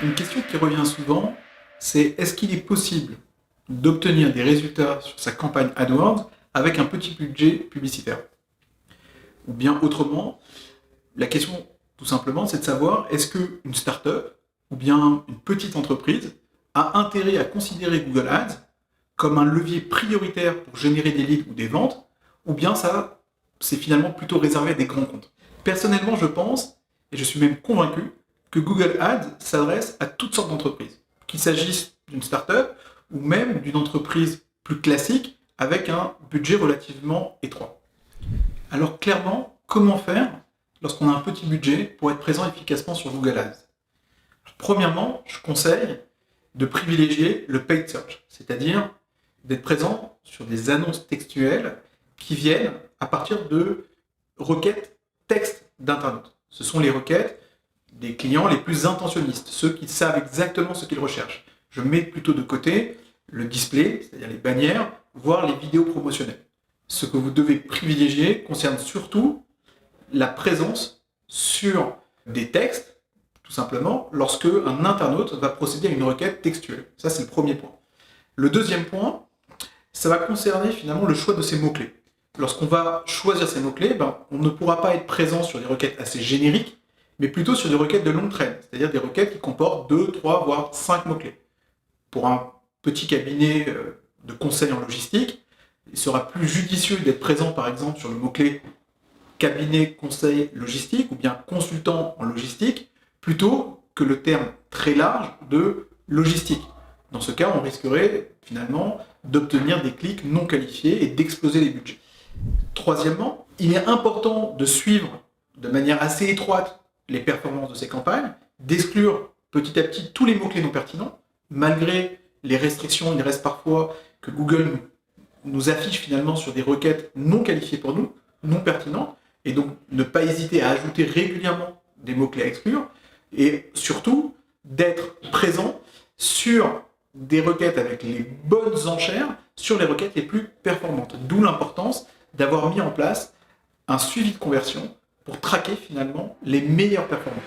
Une question qui revient souvent, c'est est-ce qu'il est possible d'obtenir des résultats sur sa campagne AdWords avec un petit budget publicitaire? Ou bien autrement, la question tout simplement, c'est de savoir est-ce qu'une start-up ou bien une petite entreprise a intérêt à considérer Google Ads comme un levier prioritaire pour générer des leads ou des ventes, ou bien ça, c'est finalement plutôt réservé à des grands comptes. Personnellement, je pense, et je suis même convaincu, que Google Ads s'adresse à toutes sortes d'entreprises, qu'il s'agisse d'une start-up ou même d'une entreprise plus classique avec un budget relativement étroit. Alors clairement, comment faire lorsqu'on a un petit budget pour être présent efficacement sur Google Ads? Premièrement, je conseille de privilégier le paid search, c'est-à-dire d'être présent sur des annonces textuelles qui viennent à partir de requêtes texte d'internautes. Ce sont les requêtes des clients les plus intentionnistes, ceux qui savent exactement ce qu'ils recherchent. Je mets plutôt de côté le display, c'est-à-dire les bannières, voire les vidéos promotionnelles. Ce que vous devez privilégier concerne surtout la présence sur des textes, tout simplement, lorsque un internaute va procéder à une requête textuelle. Ça, c'est le premier point. Le deuxième point, ça va concerner finalement le choix de ces mots-clés. Lorsqu'on va choisir ces mots-clés, on ne pourra pas être présent sur des requêtes assez génériques, mais plutôt sur des requêtes de longue traîne, c'est-à-dire des requêtes qui comportent 2, 3, voire 5 mots-clés. Pour un petit cabinet de conseil en logistique, il sera plus judicieux d'être présent par exemple sur le mot-clé cabinet conseil logistique ou bien consultant en logistique, plutôt que le terme très large de logistique. Dans ce cas, on risquerait finalement d'obtenir des clics non qualifiés et d'exploser les budgets. Troisièmement, il est important de suivre de manière assez étroite les performances de ces campagnes, d'exclure petit à petit tous les mots-clés non pertinents. Malgré les restrictions, il reste parfois que Google nous affiche finalement sur des requêtes non qualifiées pour nous, non pertinentes, et donc ne pas hésiter à ajouter régulièrement des mots-clés à exclure, et surtout d'être présent sur des requêtes avec les bonnes enchères, sur les requêtes les plus performantes. D'où l'importance d'avoir mis en place un suivi de conversion pour traquer finalement les meilleures performances.